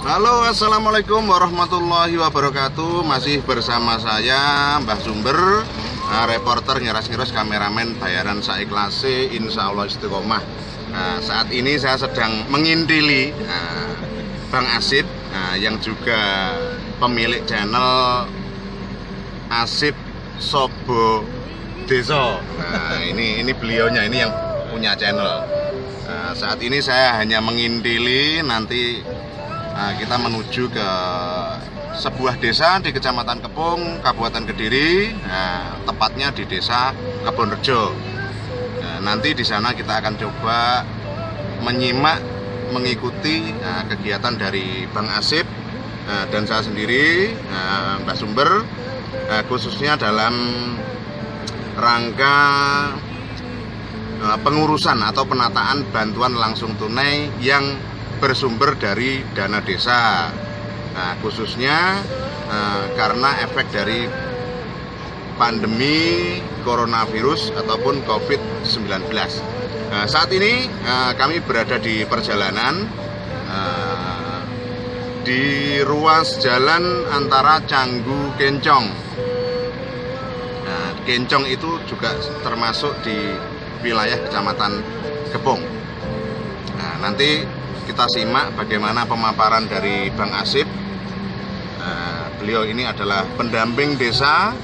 Halo, assalamualaikum warahmatullahi wabarakatuh. Masih bersama saya Mbah Sumber, reporter nyeras-nyeras, kameramen bayaran saiklase, insya Allah istiqomah. Saat ini saya sedang mengintili Bang Asip, yang juga pemilik channel Asip Sobo Deso. Ini beliaunya, ini yang punya channel. Saat ini saya hanya mengintili, nanti kita menuju ke sebuah desa di Kecamatan Kepung, Kabupaten Kediri, tepatnya di Desa Kebonrejo. Nanti di sana kita akan coba menyimak, mengikuti kegiatan dari Bang Asip dan saya sendiri, Mbah Sumber, khususnya dalam rangka pengurusan atau penataan bantuan langsung tunai yang bersumber dari dana desa, khususnya karena efek dari pandemi coronavirus ataupun COVID-19. Saat ini kami berada di perjalanan di ruas jalan antara Canggu Kencong. Kencong itu juga termasuk di wilayah Kecamatan Kepung. Nanti kita simak bagaimana pemaparan dari Bang Asip. Beliau ini adalah pendamping desa.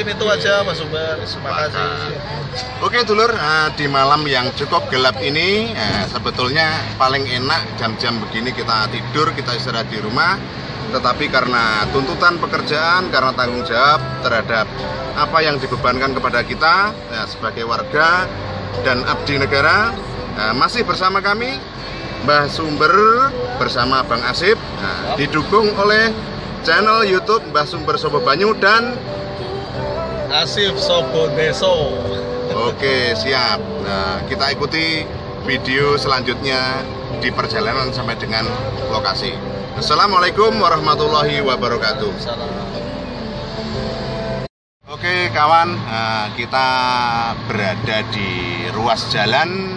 Itu aja Mas Sumber, terima kasih. Oke dulur, di malam yang cukup gelap ini sebetulnya paling enak jam-jam begini kita tidur, kita istirahat di rumah. Tetapi karena tuntutan pekerjaan, karena tanggung jawab terhadap apa yang dibebankan kepada kita sebagai warga dan abdi negara, masih bersama kami Mbah Sumber bersama Bang Asip, didukung oleh channel YouTube Mbah Sumber Sobo Banyu dan Asip Sobo Deso. Oke, siap. Kita ikuti video selanjutnya di perjalanan sampai dengan lokasi. Assalamualaikum warahmatullahi wabarakatuh. Oke kawan, kita berada di ruas jalan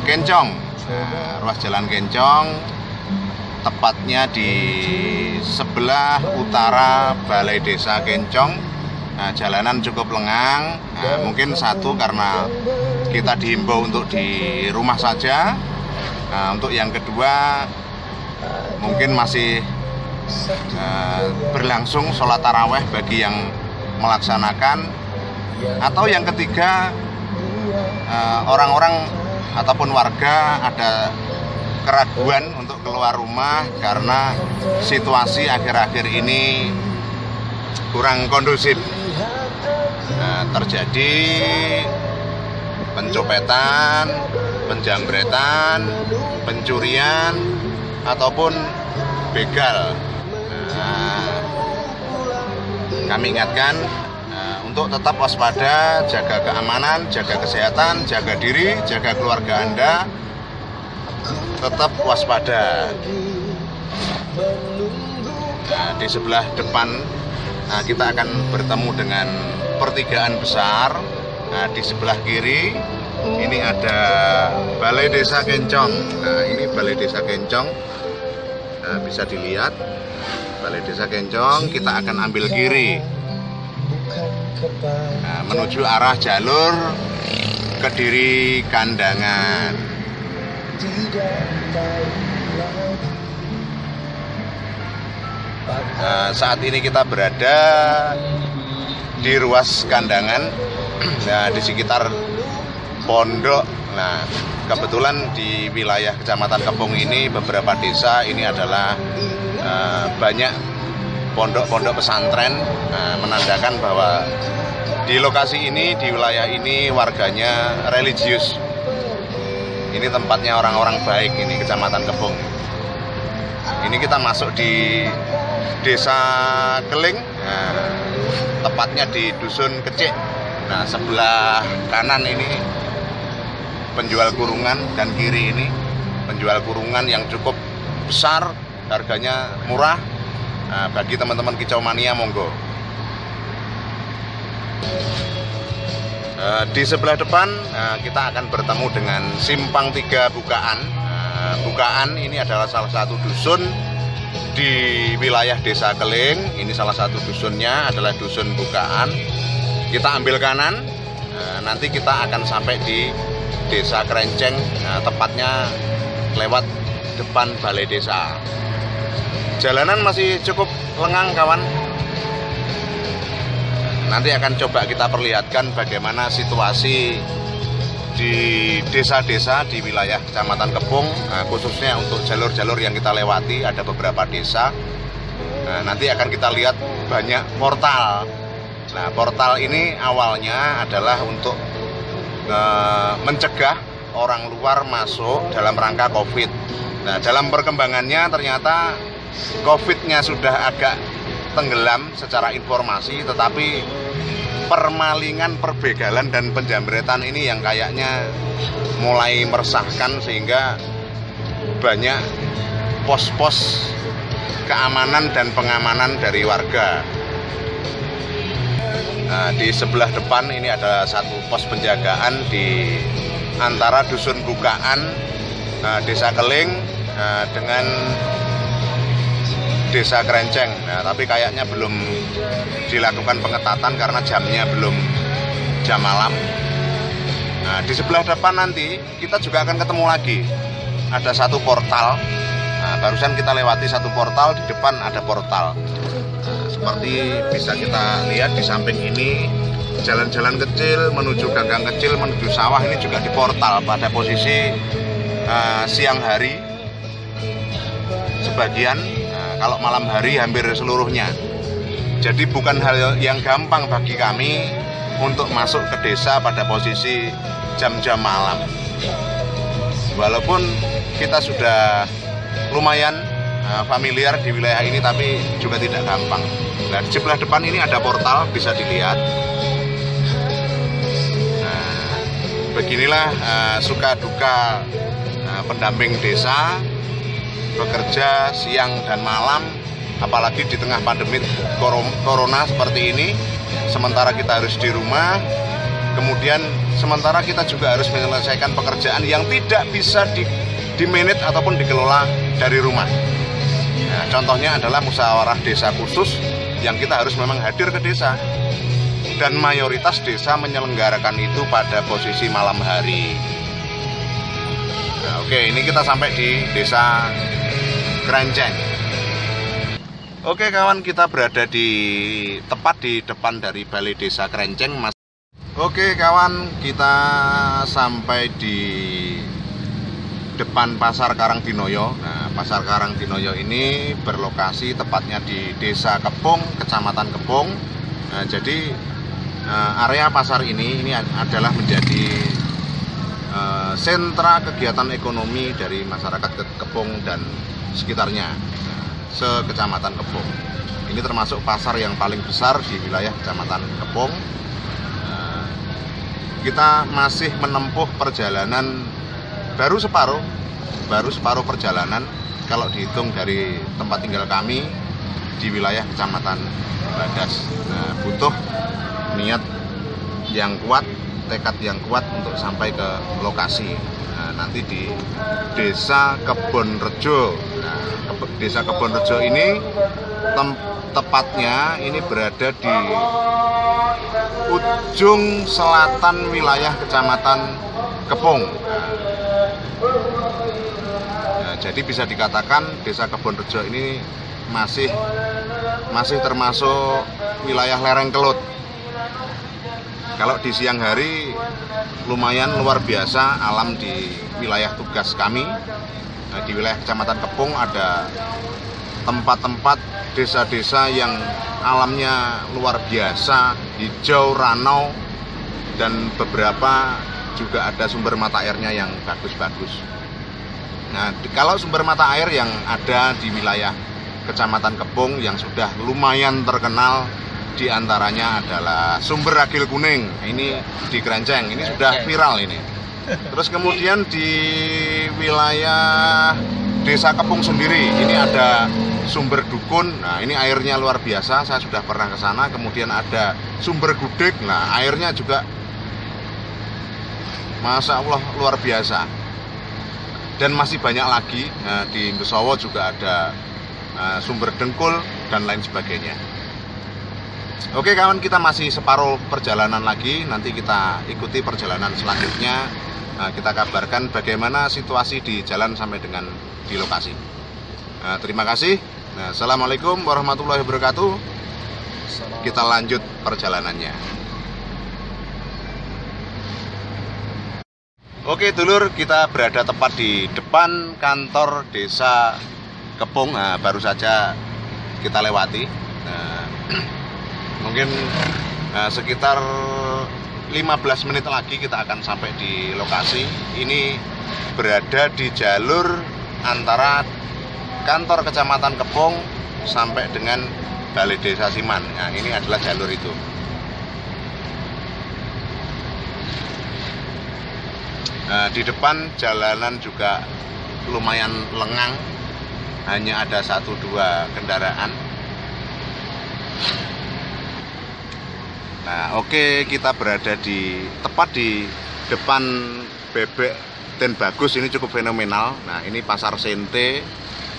Kencong. Ruas jalan Kencong, tepatnya di sebelah utara Balai Desa Kencong. Jalanan cukup lengang, mungkin satu karena kita dihimbau untuk di rumah saja. Untuk yang kedua mungkin masih berlangsung sholat taraweh bagi yang melaksanakan. Atau yang ketiga, orang-orang ataupun warga ada keraguan untuk keluar rumah karena situasi akhir-akhir ini kurang kondusif. Terjadi pencopetan, penjambretan, pencurian, ataupun begal. Kami ingatkan untuk tetap waspada, jaga keamanan, jaga kesehatan, jaga diri, jaga keluarga Anda, tetap waspada. Di sebelah depan kita akan bertemu dengan pertigaan besar. Di sebelah kiri ini ada Balai Desa Kencong. Ini Balai Desa Kencong, bisa dilihat Balai Desa Kencong. Kita akan ambil kiri menuju arah jalur Kediri Kandangan. Saat ini kita berada di ruas Kandangan, di sekitar pondok. Nah, kebetulan di wilayah Kecamatan Kepung ini beberapa desa ini adalah banyak pondok-pondok pesantren, menandakan bahwa di lokasi ini, di wilayah ini warganya religius. Ini tempatnya orang-orang baik, ini Kecamatan Kepung. Ini kita masuk di Desa Keling, tepatnya di Dusun Kecik. Nah, sebelah kanan ini penjual kurungan dan kiri ini penjual kurungan yang cukup besar, harganya murah. Bagi teman-teman kicau mania, monggo. Di sebelah depan kita akan bertemu dengan Simpang 3 Bukaan. Bukaan ini adalah salah satu dusun di wilayah Desa Keling. Ini salah satu dusunnya adalah Dusun Bukaan. Kita ambil kanan, nanti kita akan sampai di Desa Kerenceng, tepatnya lewat depan balai desa. Jalanan masih cukup lengang, kawan. Nanti akan coba kita perlihatkan bagaimana situasi di desa-desa di wilayah Kecamatan Kepung, khususnya untuk jalur-jalur yang kita lewati. Ada beberapa desa. Nanti akan kita lihat banyak portal. Nah, portal ini awalnya adalah untuk mencegah orang luar masuk dalam rangka COVID. Nah, dalam perkembangannya ternyata COVID-nya sudah agak tenggelam secara informasi, tetapi permalingan, perbegalan, dan penjambretan ini yang kayaknya mulai meresahkan, sehingga banyak pos-pos keamanan dan pengamanan dari warga. Nah, di sebelah depan ini ada satu pos penjagaan di antara Dusun Bukaan, Desa Keling, dengan Desa Kerenceng. Nah, tapi kayaknya belum dilakukan pengetatan karena jamnya belum jam malam. Nah, di sebelah depan nanti kita juga akan ketemu lagi. Ada satu portal. Nah, barusan kita lewati satu portal, di depan ada portal. Seperti bisa kita lihat di samping ini, jalan-jalan kecil menuju ganggang kecil, menuju sawah, ini juga di portal pada posisi siang hari sebagian, kalau malam hari hampir seluruhnya. Jadi bukan hal yang gampang bagi kami untuk masuk ke desa pada posisi jam-jam malam. Walaupun kita sudah lumayan familiar di wilayah ini, tapi juga tidak gampang. Nah, di sebelah depan ini ada portal, bisa dilihat. Nah, beginilah suka duka pendamping desa bekerja siang dan malam, apalagi di tengah pandemi corona seperti ini. Sementara kita harus di rumah, kemudian sementara kita juga harus menyelesaikan pekerjaan yang tidak bisa di-manage ataupun dikelola dari rumah. Nah, contohnya adalah musyawarah desa khusus yang kita harus memang hadir ke desa, dan mayoritas desa menyelenggarakan itu pada posisi malam hari. Nah, oke, ini kita sampai di Desa Kerenceng. Oke kawan, kita berada tepat di depan dari Balai Desa Kerenceng. Oke kawan, kita sampai di depan Pasar Karangdinoyo. Nah, Pasar Karangdinoyo ini berlokasi tepatnya di Desa Kepung, Kecamatan Kepung. Nah, jadi area pasar ini adalah menjadi sentra kegiatan ekonomi dari masyarakat Kepung dan sekitarnya, se-Kecamatan Kepung. Ini termasuk pasar yang paling besar di wilayah Kecamatan Kepung. Kita masih menempuh perjalanan baru separuh perjalanan kalau dihitung dari tempat tinggal kami di wilayah Kecamatan Badas. Nah, butuh niat yang kuat, tekad yang kuat untuk sampai ke lokasi. Nah, nanti di Desa Kebonrejo. Nah, Desa Kebonrejo ini tepatnya ini berada di ujung selatan wilayah Kecamatan Kepung. Nah, jadi bisa dikatakan Desa Kebonrejo ini masih termasuk wilayah lereng Kelut. Kalau di siang hari lumayan luar biasa alam di wilayah tugas kami. Nah, di wilayah Kecamatan Kepung ada tempat-tempat desa-desa yang alamnya luar biasa, hijau, ranau, dan beberapa juga ada sumber mata airnya yang bagus-bagus. Nah, kalau sumber mata air yang ada di wilayah Kecamatan Kepung yang sudah lumayan terkenal diantaranya adalah sumber ragil kuning. Ini di Kerenceng, ini sudah viral ini. Terus kemudian di wilayah Desa Kepung sendiri ini ada sumber dukun. Nah, ini airnya luar biasa, saya sudah pernah ke sana. Kemudian ada sumber gudeg. Nah, airnya juga Masya Allah luar biasa. Dan masih banyak lagi. Nah, di Besowo juga ada sumber dengkul dan lain sebagainya. Oke kawan, kita masih separuh perjalanan lagi. Nanti kita ikuti perjalanan selanjutnya. Nah, kita kabarkan bagaimana situasi di jalan sampai dengan di lokasi. Nah, terima kasih. Nah, Assalamualaikum warahmatullahi wabarakatuh. Kita lanjut perjalanannya. Oke dulur, kita berada tepat di depan kantor Desa Kepung. Nah, baru saja kita lewati. Nah, mungkin sekitar 15 menit lagi kita akan sampai di lokasi. Ini berada di jalur antara kantor Kecamatan Kepung sampai dengan Balai Desa Siman. Nah, ini adalah jalur itu. Nah, di depan jalanan juga lumayan lengang, hanya ada 1-2 kendaraan. Nah, oke, kita berada tepat di depan Bebek Den Bagus. Ini cukup fenomenal. Nah, ini Pasar Sente.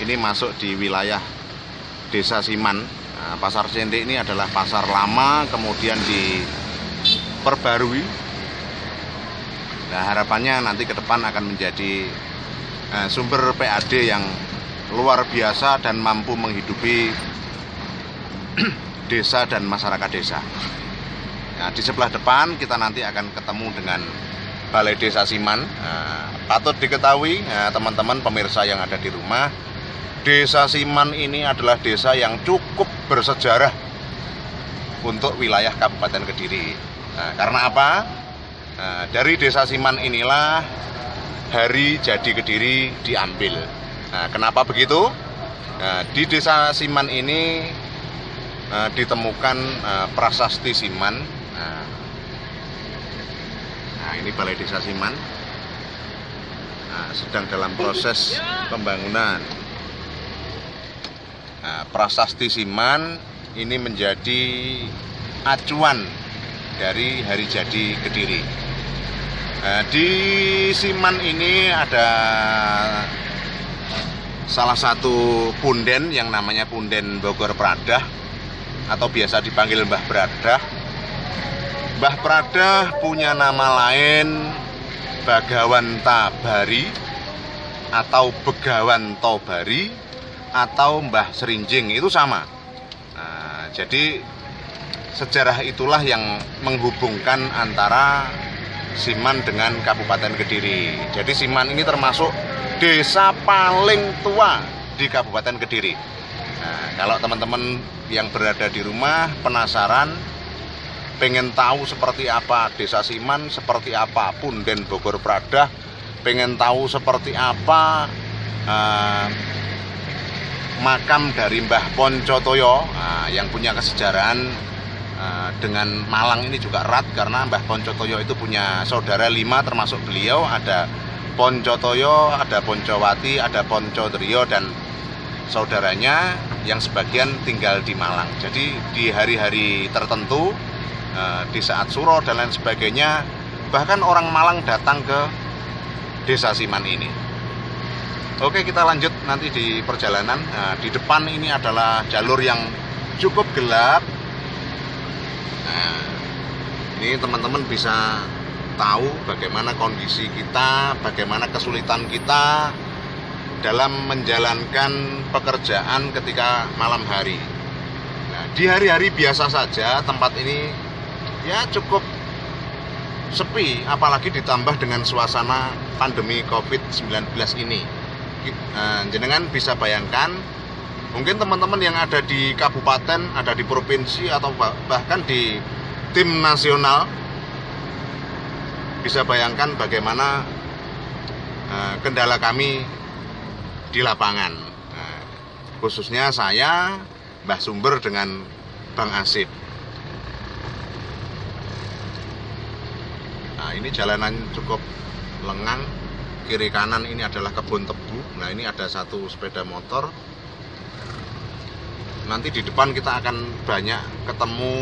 Ini masuk di wilayah Desa Siman. Nah, Pasar Sente ini adalah pasar lama, kemudian diperbarui. Nah, harapannya nanti ke depan akan menjadi sumber PAD yang luar biasa dan mampu menghidupi desa dan masyarakat desa. Nah, di sebelah depan kita nanti akan ketemu dengan Balai Desa Siman. Nah, patut diketahui teman-teman pemirsa yang ada di rumah, Desa Siman ini adalah desa yang cukup bersejarah untuk wilayah Kabupaten Kediri. Nah, karena apa? Nah, dari Desa Siman inilah hari jadi Kediri diambil. Nah, kenapa begitu? Nah, di Desa Siman ini ditemukan prasasti Siman. Nah, ini Balai Desa Siman. Nah, sedang dalam proses pembangunan. Nah, prasasti Siman ini menjadi acuan dari hari jadi Kediri. Nah, di Siman ini ada salah satu punden yang namanya Punden Bogor Pradah atau biasa dipanggil Mbah Pradah. Mbah Pradah punya nama lain Bagawan Tabari atau Begawan Tobari atau Mbah Serinjing, itu sama. Nah, jadi sejarah itulah yang menghubungkan antara Siman dengan Kabupaten Kediri. Jadi Siman ini termasuk desa paling tua di Kabupaten Kediri. Nah, kalau teman-teman yang berada di rumah penasaran, pengen tahu seperti apa desa Siman, seperti apa Punden Bogor Pradah, pengen tahu seperti apa makam dari Mbah Poncotoyo yang punya kesejarahan dengan Malang ini juga erat, karena Mbah Poncotoyo itu punya saudara 5 termasuk beliau. Ada Poncotoyo, ada Poncowati, ada Poncodrio dan saudaranya yang sebagian tinggal di Malang. Jadi di hari-hari tertentu, di saat suro dan lain sebagainya, bahkan orang Malang datang ke desa Siman ini. Oke, kita lanjut nanti di perjalanan. Nah, di depan ini adalah jalur yang cukup gelap. Nah, ini teman-teman bisa tahu bagaimana kondisi kita, bagaimana kesulitan kita dalam menjalankan pekerjaan ketika malam hari. Nah, di hari-hari biasa saja tempat ini ya cukup sepi, apalagi ditambah dengan suasana pandemi COVID-19 ini. Jenengan bisa bayangkan, mungkin teman-teman yang ada di kabupaten, ada di provinsi, atau bahkan di tim nasional bisa bayangkan bagaimana kendala kami di lapangan. Khususnya saya, Mbah Sumber dengan Bang Asip. Nah, ini jalanan cukup lengang. Kiri kanan ini adalah kebun tebu. Nah, ini ada satu sepeda motor. Nanti di depan kita akan banyak ketemu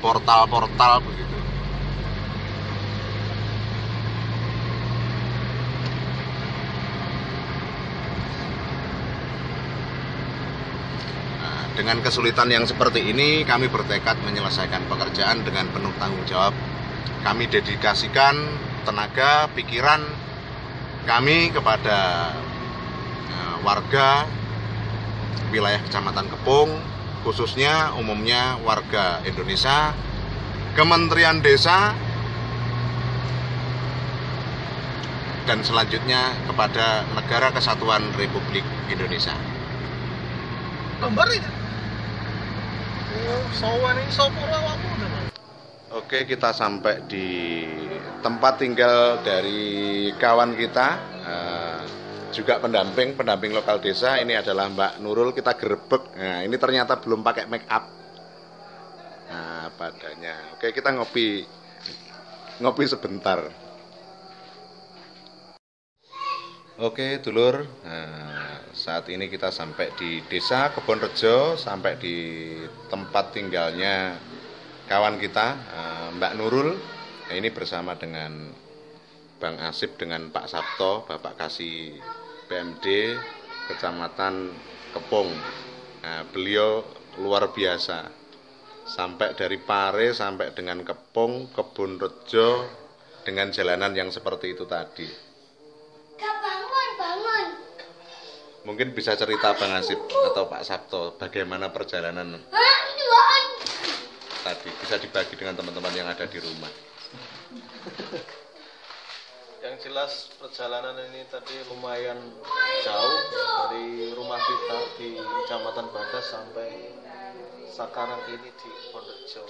portal-portal begitu. Nah, dengan kesulitan yang seperti ini, kami bertekad menyelesaikan pekerjaan dengan penuh tanggung jawab. Kami dedikasikan tenaga, pikiran kami kepada warga wilayah Kecamatan Kepung, khususnya umumnya warga Indonesia, Kementerian Desa, dan selanjutnya kepada Negara Kesatuan Republik Indonesia. Gambar itu. Sawan ini sopora wamu. Oke, kita sampai di tempat tinggal dari kawan kita, juga pendamping lokal desa. Ini adalah Mbak Nurul. Kita gerebek. Nah, ini ternyata belum pakai make up. Nah, padanya. Oke, kita ngopi sebentar. Oke, dulur. Nah, saat ini kita sampai di Desa Kebonrejo, sampai di tempat tinggalnya kawan kita, Mbak Nurul. Nah, ini bersama dengan Bang Asip dengan Pak Sabto, Bapak Kasih PMD Kecamatan Kepung. Nah, beliau luar biasa. Sampai dari Pare sampai dengan Kepung, Kebonrejo dengan jalanan yang seperti itu tadi. Bangun. Mungkin bisa cerita Bang Asip atau Pak Sabto bagaimana perjalanan tadi, bisa dibagi dengan teman-teman yang ada di rumah. Yang jelas perjalanan ini tadi lumayan jauh dari rumah kita di Kecamatan Bagas sampai sekarang ini di Kebonrejo.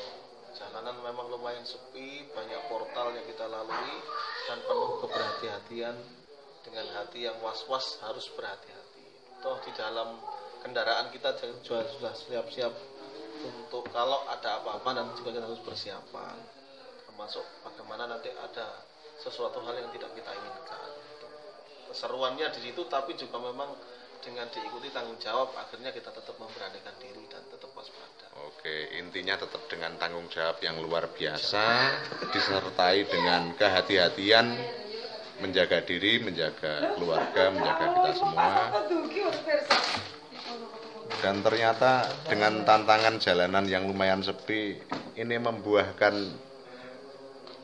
Jalanan memang lumayan sepi, banyak portal yang kita lalui dan penuh keberhati-hatian. Dengan hati yang was-was harus berhati-hati. Toh di dalam kendaraan kita juga sudah siap-siap untuk kalau ada apa-apa nanti juga kita harus persiapan, termasuk bagaimana nanti ada sesuatu hal yang tidak kita inginkan. Keseruannya di situ, tapi juga memang dengan diikuti tanggung jawab, akhirnya kita tetap memberanikan diri dan tetap waspada. Oke, intinya tetap dengan tanggung jawab yang luar biasa, disertai dengan kehati-hatian, menjaga diri, menjaga keluarga, menjaga kita semua. Dan ternyata dengan tantangan jalanan yang lumayan sepi, ini membuahkan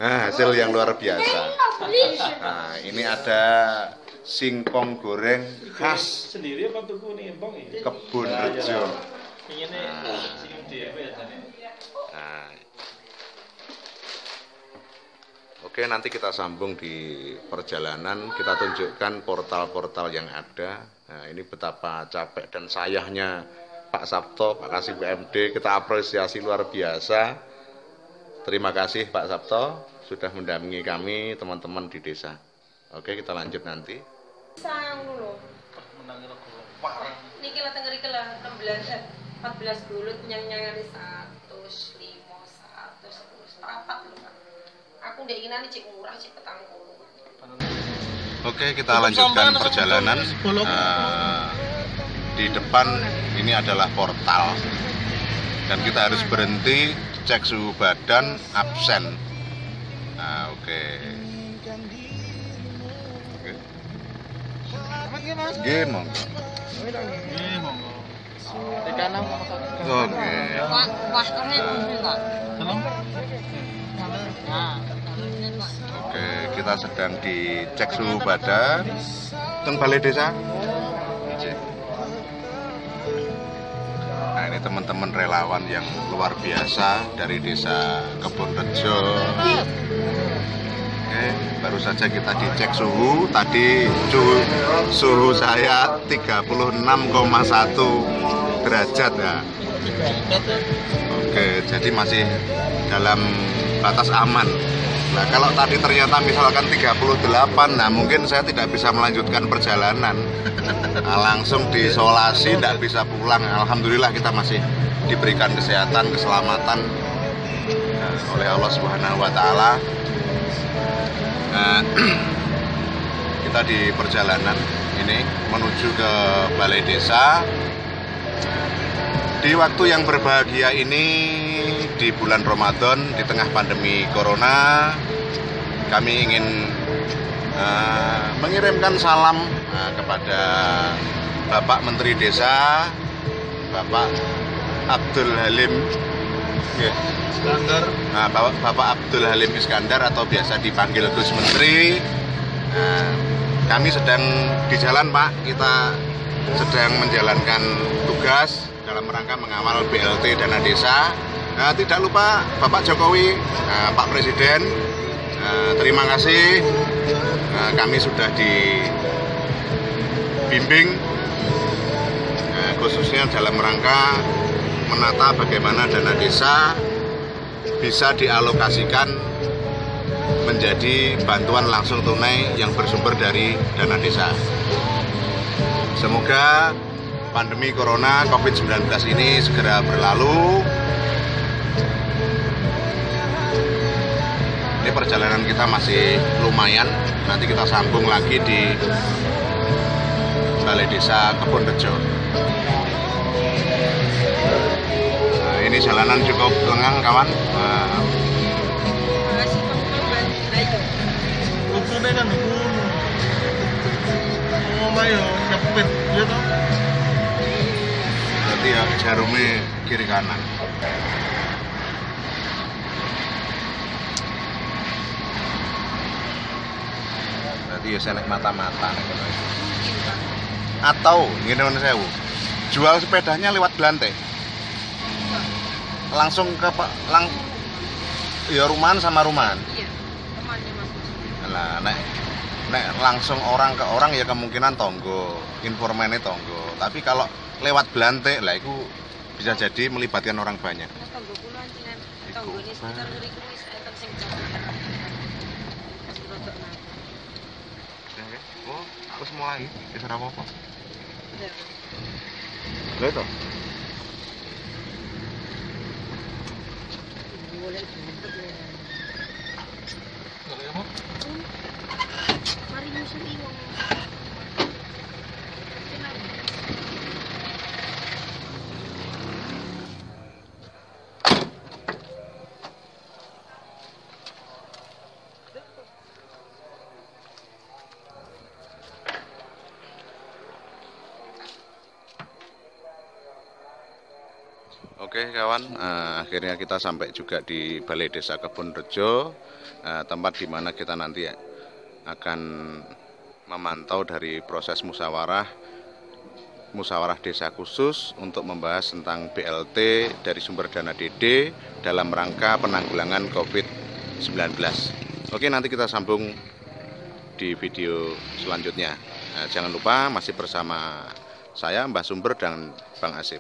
hasil yang luar biasa. Nah, ini ada singkong goreng khas Kebonrejo. Nah, oke, nanti kita sambung di perjalanan, kita tunjukkan portal-portal yang ada. Nah, ini betapa capek dan sayahnya Pak Sabto, Pak Kasih PMD, kita apresiasi luar biasa. Terima kasih Pak Sabto sudah mendampingi kami teman-teman di desa. Oke, kita lanjut nanti. Sang dulu. Niki lah tengeri kelah 16 14 bulut nyang-nyangane 105 110 rapat lho Pak. Aku ndek ingin cek murah cek petang. Oke, kita lanjutkan perjalanan. Di depan ini adalah portal dan kita harus berhenti cek suhu badan, absen. Nah, oke. Gimana? Oke. Oke, kita sedang dicek suhu badan. Teng Balai Desa. Nah, ini teman-teman relawan yang luar biasa dari Desa Kebonrejo. Oke, baru saja kita dicek suhu. Tadi suhu saya 36,1 derajat ya. Oke, jadi masih dalam batas aman. Nah, kalau tadi ternyata misalkan 38, nah mungkin saya tidak bisa melanjutkan perjalanan. Nah, langsung diisolasi, tidak bisa pulang. Alhamdulillah kita masih diberikan kesehatan, keselamatan oleh Allah Subhanahu wa Ta'ala. Kita di perjalanan ini menuju ke Balai Desa. Di waktu yang berbahagia ini, di bulan Ramadan, di tengah pandemi Corona, kami ingin mengirimkan salam kepada Bapak Menteri Desa, Bapak Abdul Halim Iskandar. Nah, Bapak Abdul Halim Iskandar atau biasa dipanggil Gus Menteri. Kami sedang di jalan, Pak. Kita sedang menjalankan tugas dalam rangka mengawal BLT dana desa. Tidak lupa Bapak Jokowi, Pak Presiden, terima kasih. Kami sudah dibimbing khususnya dalam rangka menata bagaimana dana desa bisa dialokasikan menjadi bantuan langsung tunai yang bersumber dari dana desa. Semoga pandemi Corona COVID-19 ini segera berlalu. Ini perjalanan kita masih lumayan. Nanti kita sambung lagi di Balai Desa Kebonrejo. Nah, ini jalanan cukup lengang, kawan. Berarti ya jarumnya kiri kanan. Berarti ya selek mata-mata. Atau gini sewu, jual sepedanya lewat Belante. Langsung ke ya rumahan sama rumahan. Iya, temannya Mas. Nah, nek langsung orang ke orang ya kemungkinan tonggo, informannya tonggo. Tapi kalau lewat Belante lah itu bisa jadi melibatkan orang banyak. Mas tonggo kula anjingan. Tonggo ini sekitar ngriku wis enten sing jalan. Pas rodok nang. Oh, wis mulai wis ora apa-apa. Iya. Lha itu. Mari nyusui wong. Oke kawan, akhirnya kita sampai juga di Balai Desa Kebonrejo, tempat di mana kita nanti akan memantau dari proses musyawarah musyawarah desa khusus untuk membahas tentang BLT dari sumber dana DD dalam rangka penanggulangan COVID-19. Oke, nanti kita sambung di video selanjutnya. Jangan lupa masih bersama saya Mbah Sumber dan Bang Asif.